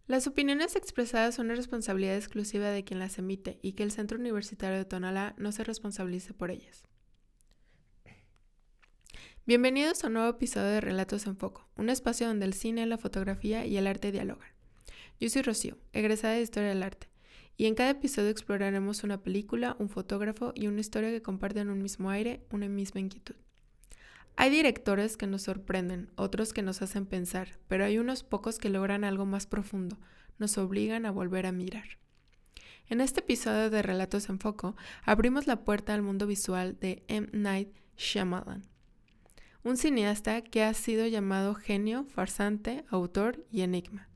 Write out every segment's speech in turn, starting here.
Las opiniones expresadas son una responsabilidad exclusiva de quien las emite y que el Centro Universitario de Tonalá no se responsabilice por ellas. Bienvenidos a un nuevo episodio de Relatos en Foco, un espacio donde el cine, la fotografía y el arte dialogan. Yo soy Rocío, egresada de Historia del Arte, y en cada episodio exploraremos una película, un fotógrafo y una historia que comparten un mismo aire, una misma inquietud. Hay directores que nos sorprenden, otros que nos hacen pensar, pero hay unos pocos que logran algo más profundo, nos obligan a volver a mirar. En este episodio de Relatos en Foco, abrimos la puerta al mundo visual de M. Night Shyamalan, un cineasta que ha sido llamado genio, farsante, autor y enigma,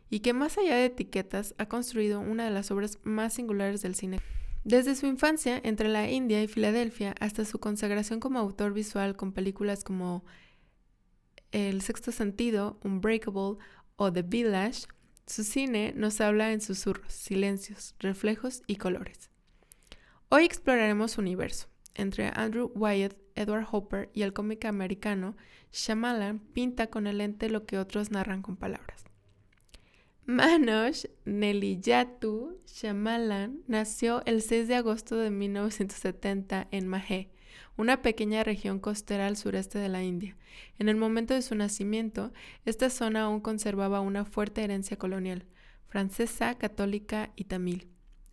y que más allá de etiquetas ha construido una de las obras más singulares del cine. Desde su infancia entre la India y Filadelfia hasta su consagración como autor visual con películas como El Sexto Sentido, Unbreakable o The Village, su cine nos habla en susurros, silencios, reflejos y colores. Hoy exploraremos su universo. Entre Andrew Wyeth, Edward Hopper y el cómic americano, Shyamalan pinta con el lente lo que otros narran con palabras. Manoj Neliyatu Shyamalan nació el 6 de agosto de 1970 en Mahé, una pequeña región costera al sureste de la India. En el momento de su nacimiento, esta zona aún conservaba una fuerte herencia colonial, francesa, católica y tamil.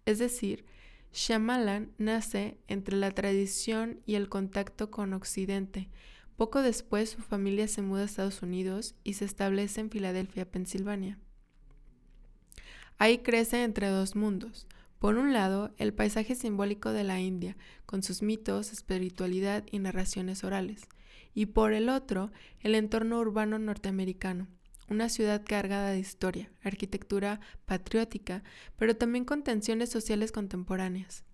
Es decir, Shyamalan nace entre la tradición y el contacto con Occidente. Poco después, su familia se muda a Estados Unidos y se establece en Filadelfia, Pensilvania. Ahí crece entre dos mundos. Por un lado, el paisaje simbólico de la India, con sus mitos, espiritualidad y narraciones orales. Y por el otro, el entorno urbano norteamericano, una ciudad cargada de historia, arquitectura patriótica, pero también con tensiones sociales contemporáneas.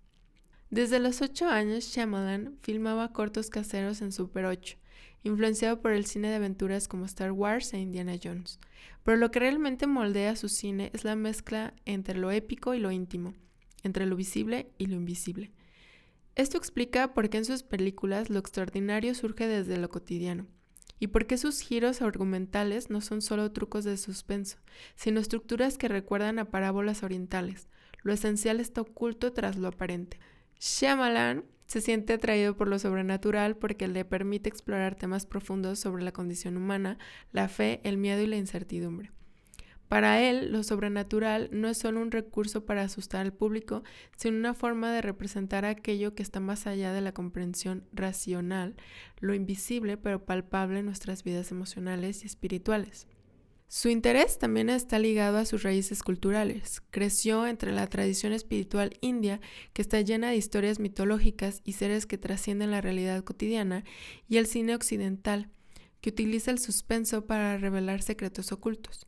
Desde los 8 años, Shyamalan filmaba cortos caseros en Super 8, influenciado por el cine de aventuras como Star Wars e Indiana Jones. Pero lo que realmente moldea su cine es la mezcla entre lo épico y lo íntimo, entre lo visible y lo invisible. Esto explica por qué en sus películas lo extraordinario surge desde lo cotidiano, y por qué sus giros argumentales no son solo trucos de suspenso, sino estructuras que recuerdan a parábolas orientales. Lo esencial está oculto tras lo aparente. Shyamalan se siente atraído por lo sobrenatural porque le permite explorar temas profundos sobre la condición humana, la fe, el miedo y la incertidumbre. Para él, lo sobrenatural no es solo un recurso para asustar al público, sino una forma de representar aquello que está más allá de la comprensión racional, lo invisible pero palpable en nuestras vidas emocionales y espirituales. Su interés también está ligado a sus raíces culturales. Creció entre la tradición espiritual india, que está llena de historias mitológicas y seres que trascienden la realidad cotidiana, y el cine occidental, que utiliza el suspenso para revelar secretos ocultos.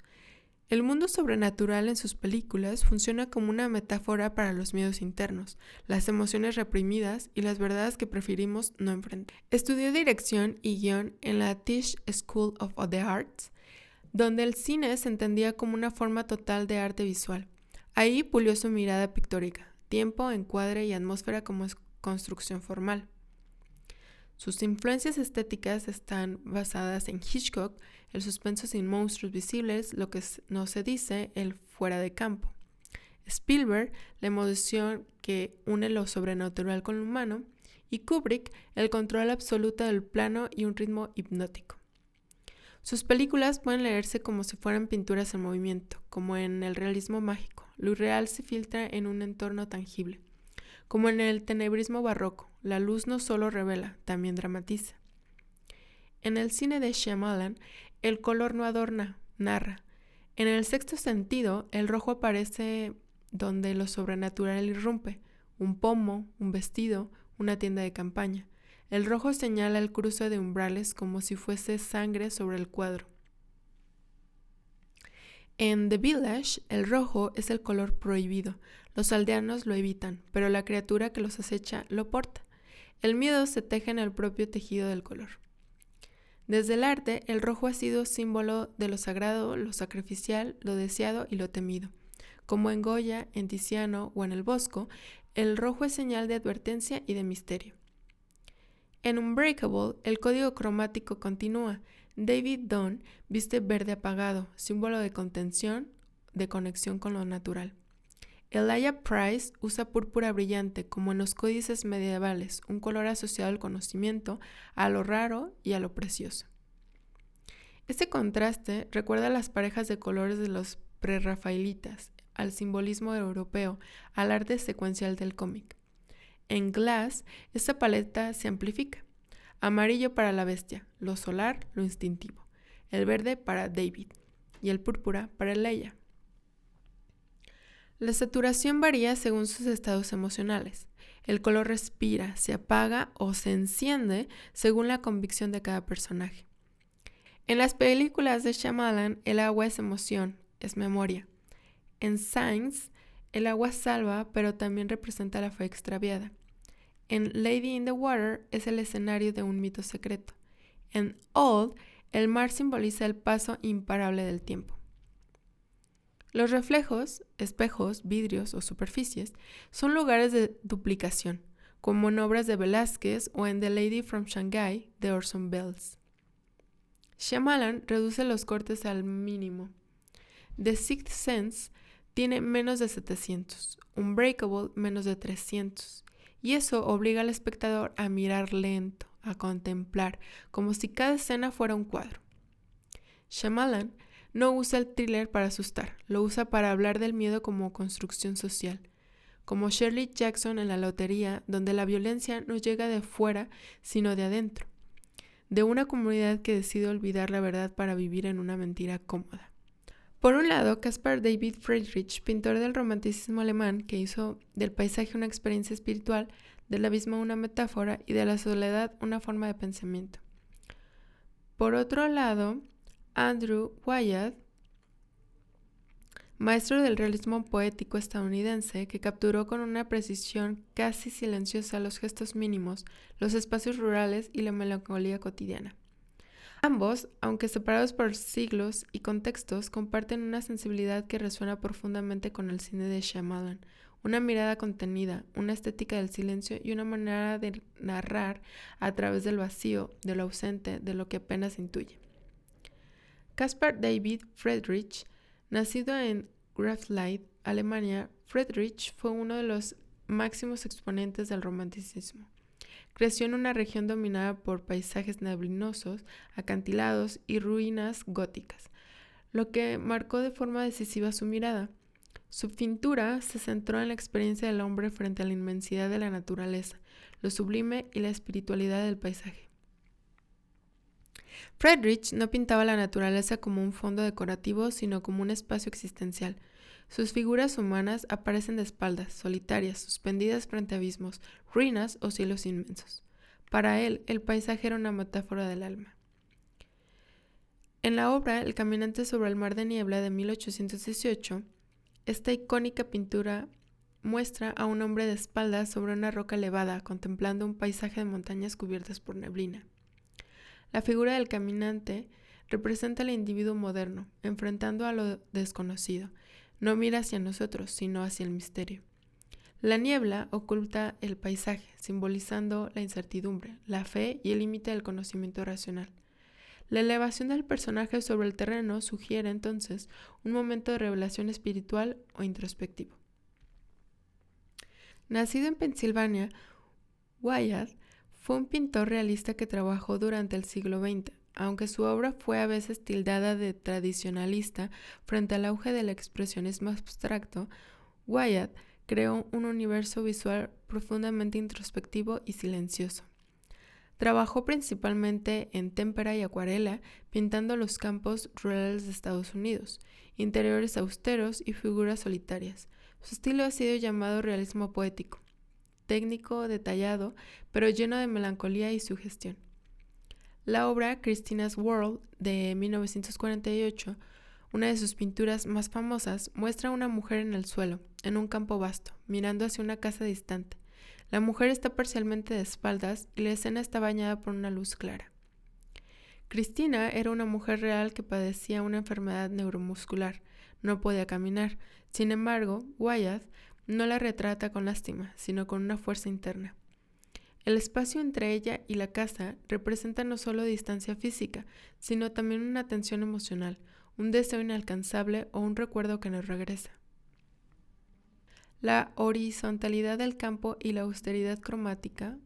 El mundo sobrenatural en sus películas funciona como una metáfora para los miedos internos, las emociones reprimidas y las verdades que preferimos no enfrentar. Estudió dirección y guión en la Tisch School of the Arts, donde el cine se entendía como una forma total de arte visual. Ahí pulió su mirada pictórica, tiempo, encuadre y atmósfera como construcción formal. Sus influencias estéticas están basadas en Hitchcock, el suspenso sin monstruos visibles, lo que no se dice, el fuera de campo. Spielberg, la emoción que une lo sobrenatural con lo humano, y Kubrick, el control absoluto del plano y un ritmo hipnótico. Sus películas pueden leerse como si fueran pinturas en movimiento, como en el realismo mágico. Lo irreal se filtra en un entorno tangible. Como en el tenebrismo barroco, la luz no solo revela, también dramatiza. En el cine de Shyamalan, el color no adorna, narra. En El Sexto Sentido, el rojo aparece donde lo sobrenatural irrumpe. Un pomo, un vestido, una tienda de campaña. El rojo señala el cruce de umbrales como si fuese sangre sobre el cuadro. En The Village, el rojo es el color prohibido. Los aldeanos lo evitan, pero la criatura que los acecha lo porta. El miedo se teje en el propio tejido del color. Desde el arte, el rojo ha sido símbolo de lo sagrado, lo sacrificial, lo deseado y lo temido. Como en Goya, en Tiziano o en el Bosco, el rojo es señal de advertencia y de misterio. En Unbreakable, el código cromático continúa. David Dunn viste verde apagado, símbolo de contención, de conexión con lo natural. Elijah Price usa púrpura brillante como en los códices medievales, un color asociado al conocimiento, a lo raro y a lo precioso. Este contraste recuerda a las parejas de colores de los prerrafaelitas, al simbolismo europeo, al arte secuencial del cómic. En Glass, esta paleta se amplifica. Amarillo para la bestia, lo solar, lo instintivo. El verde para David y el púrpura para Elijah. La saturación varía según sus estados emocionales. El color respira, se apaga o se enciende según la convicción de cada personaje. En las películas de Shyamalan, el agua es emoción, es memoria. En Signs, el agua salva, pero también representa la fe extraviada. En Lady in the Water es el escenario de un mito secreto. En Old, el mar simboliza el paso imparable del tiempo. Los reflejos, espejos, vidrios o superficies son lugares de duplicación, como en obras de Velázquez o en The Lady from Shanghai de Orson Welles. Shyamalan reduce los cortes al mínimo. The Sixth Sense tiene menos de 700, Unbreakable menos de 300, y eso obliga al espectador a mirar lento, a contemplar, como si cada escena fuera un cuadro. Shyamalan no usa el thriller para asustar, lo usa para hablar del miedo como construcción social, como Shirley Jackson en La Lotería, donde la violencia no llega de fuera, sino de adentro, de una comunidad que decide olvidar la verdad para vivir en una mentira cómoda. Por un lado, Caspar David Friedrich, pintor del romanticismo alemán, que hizo del paisaje una experiencia espiritual, del abismo una metáfora y de la soledad una forma de pensamiento. Por otro lado, Andrew Wyeth, maestro del realismo poético estadounidense, que capturó con una precisión casi silenciosa los gestos mínimos, los espacios rurales y la melancolía cotidiana. Ambos, aunque separados por siglos y contextos, comparten una sensibilidad que resuena profundamente con el cine de Shyamalan, una mirada contenida, una estética del silencio y una manera de narrar a través del vacío, de lo ausente, de lo que apenas intuye. Caspar David Friedrich, nacido en Greifswald, Alemania, Friedrich fue uno de los máximos exponentes del romanticismo. Creció en una región dominada por paisajes neblinosos, acantilados y ruinas góticas, lo que marcó de forma decisiva su mirada. Su pintura se centró en la experiencia del hombre frente a la inmensidad de la naturaleza, lo sublime y la espiritualidad del paisaje. Friedrich no pintaba la naturaleza como un fondo decorativo, sino como un espacio existencial. Sus figuras humanas aparecen de espaldas, solitarias, suspendidas frente a abismos, ruinas o cielos inmensos. Para él, el paisaje era una metáfora del alma. En la obra El caminante sobre el mar de niebla de 1818, esta icónica pintura muestra a un hombre de espaldas sobre una roca elevada, contemplando un paisaje de montañas cubiertas por neblina. La figura del caminante representa al individuo moderno, enfrentando a lo desconocido. No mira hacia nosotros, sino hacia el misterio. La niebla oculta el paisaje, simbolizando la incertidumbre, la fe y el límite del conocimiento racional. La elevación del personaje sobre el terreno sugiere entonces un momento de revelación espiritual o introspectivo. Nacido en Pensilvania, Wyeth fue un pintor realista que trabajó durante el siglo XX, aunque su obra fue a veces tildada de tradicionalista frente al auge del expresionismo abstracto. Wyeth creó un universo visual profundamente introspectivo y silencioso. Trabajó principalmente en témpera y acuarela, pintando los campos rurales de Estados Unidos, interiores austeros y figuras solitarias. Su estilo ha sido llamado realismo poético, técnico, detallado, pero lleno de melancolía y sugestión. La obra Christina's World de 1948, una de sus pinturas más famosas, muestra a una mujer en el suelo, en un campo vasto, mirando hacia una casa distante. La mujer está parcialmente de espaldas y la escena está bañada por una luz clara. Cristina era una mujer real que padecía una enfermedad neuromuscular. No podía caminar. Sin embargo, Wyeth no la retrata con lástima, sino con una fuerza interna. El espacio entre ella y la casa representa no solo distancia física, sino también una tensión emocional, un deseo inalcanzable o un recuerdo que nos regresa. La horizontalidad del campo y la austeridad cromática,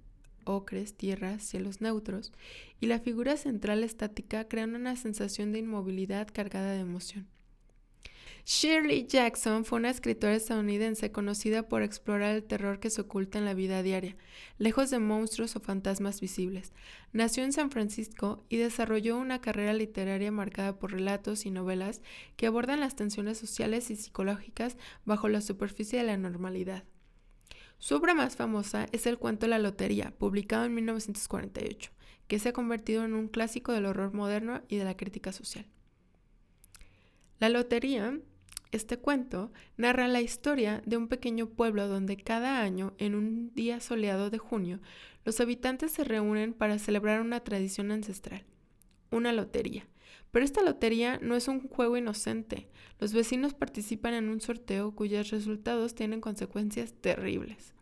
ocres, tierras, cielos neutros, y la figura central estática crean una sensación de inmovilidad cargada de emoción. Shirley Jackson fue una escritora estadounidense conocida por explorar el terror que se oculta en la vida diaria, lejos de monstruos o fantasmas visibles. Nació en San Francisco y desarrolló una carrera literaria marcada por relatos y novelas que abordan las tensiones sociales y psicológicas bajo la superficie de la normalidad. Su obra más famosa es el cuento La Lotería, publicado en 1948, que se ha convertido en un clásico del horror moderno y de la crítica social. La Lotería, este cuento, narra la historia de un pequeño pueblo donde cada año, en un día soleado de junio, los habitantes se reúnen para celebrar una tradición ancestral, una lotería. Pero esta lotería no es un juego inocente. Los vecinos participan en un sorteo cuyos resultados tienen consecuencias terribles.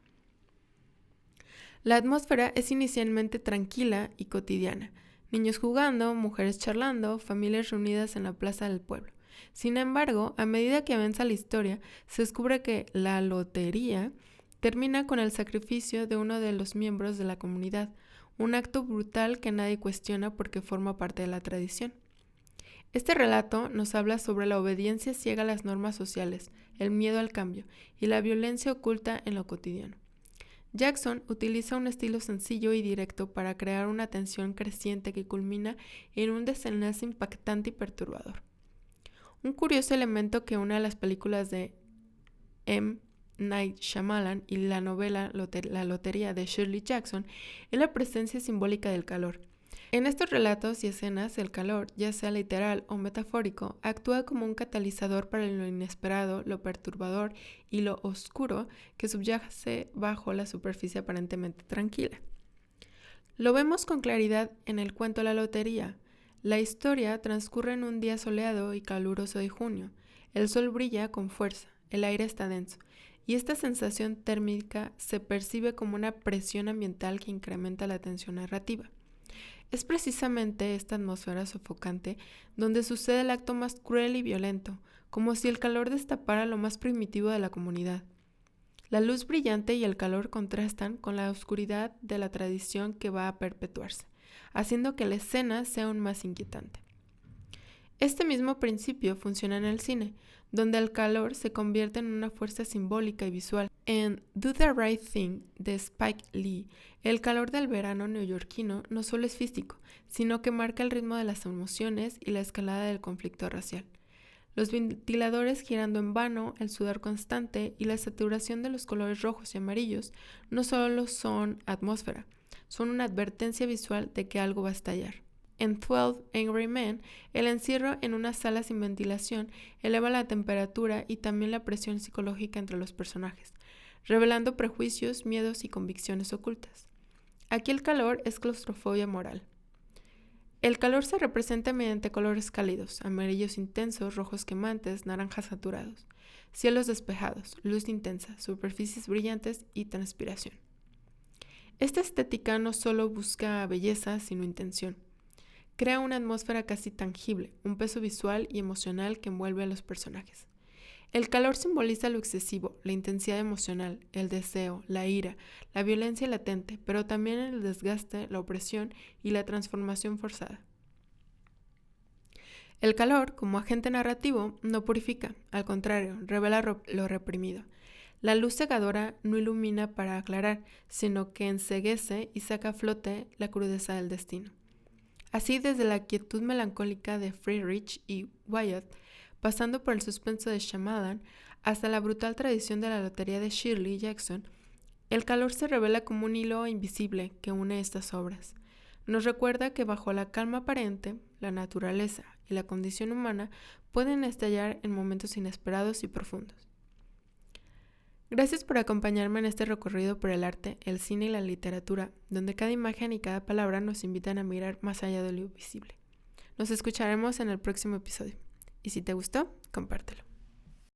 La atmósfera es inicialmente tranquila y cotidiana. Niños jugando, mujeres charlando, familias reunidas en la plaza del pueblo. Sin embargo, a medida que avanza la historia, se descubre que la lotería termina con el sacrificio de uno de los miembros de la comunidad, un acto brutal que nadie cuestiona porque forma parte de la tradición. Este relato nos habla sobre la obediencia ciega a las normas sociales, el miedo al cambio y la violencia oculta en lo cotidiano. Jackson utiliza un estilo sencillo y directo para crear una tensión creciente que culmina en un desenlace impactante y perturbador. Un curioso elemento que une a las películas de M. Night Shyamalan y la novela La Lotería de Shirley Jackson es la presencia simbólica del calor. En estos relatos y escenas, el calor, ya sea literal o metafórico, actúa como un catalizador para lo inesperado, lo perturbador y lo oscuro que subyace bajo la superficie aparentemente tranquila. Lo vemos con claridad en el cuento La Lotería. La historia transcurre en un día soleado y caluroso de junio. El sol brilla con fuerza, el aire está denso, y esta sensación térmica se percibe como una presión ambiental que incrementa la tensión narrativa. Es precisamente esta atmósfera sofocante donde sucede el acto más cruel y violento, como si el calor destapara lo más primitivo de la comunidad. La luz brillante y el calor contrastan con la oscuridad de la tradición que va a perpetuarse, haciendo que la escena sea aún más inquietante. Este mismo principio funciona en el cine, donde el calor se convierte en una fuerza simbólica y visual. En Do the Right Thing de Spike Lee, el calor del verano neoyorquino no solo es físico, sino que marca el ritmo de las emociones y la escalada del conflicto racial. Los ventiladores girando en vano, el sudor constante y la saturación de los colores rojos y amarillos no solo son atmósfera, son una advertencia visual de que algo va a estallar. En 12 Angry Men, el encierro en una sala sin ventilación eleva la temperatura y también la presión psicológica entre los personajes, revelando prejuicios, miedos y convicciones ocultas. Aquí el calor es claustrofobia moral. El calor se representa mediante colores cálidos, amarillos intensos, rojos quemantes, naranjas saturados, cielos despejados, luz intensa, superficies brillantes y transpiración. Esta estética no solo busca belleza, sino intención. Crea una atmósfera casi tangible, un peso visual y emocional que envuelve a los personajes. El calor simboliza lo excesivo, la intensidad emocional, el deseo, la ira, la violencia latente, pero también el desgaste, la opresión y la transformación forzada. El calor, como agente narrativo, no purifica, al contrario, revela lo reprimido. La luz cegadora no ilumina para aclarar, sino que enceguece y saca a flote la crudeza del destino. Así, desde la quietud melancólica de Friedrich y Wyatt, pasando por el suspenso de Shyamalan, hasta la brutal tradición de la lotería de Shirley Jackson, el calor se revela como un hilo invisible que une estas obras. Nos recuerda que bajo la calma aparente, la naturaleza y la condición humana pueden estallar en momentos inesperados y profundos. Gracias por acompañarme en este recorrido por el arte, el cine y la literatura, donde cada imagen y cada palabra nos invitan a mirar más allá de lo visible. Nos escucharemos en el próximo episodio. Y si te gustó, compártelo.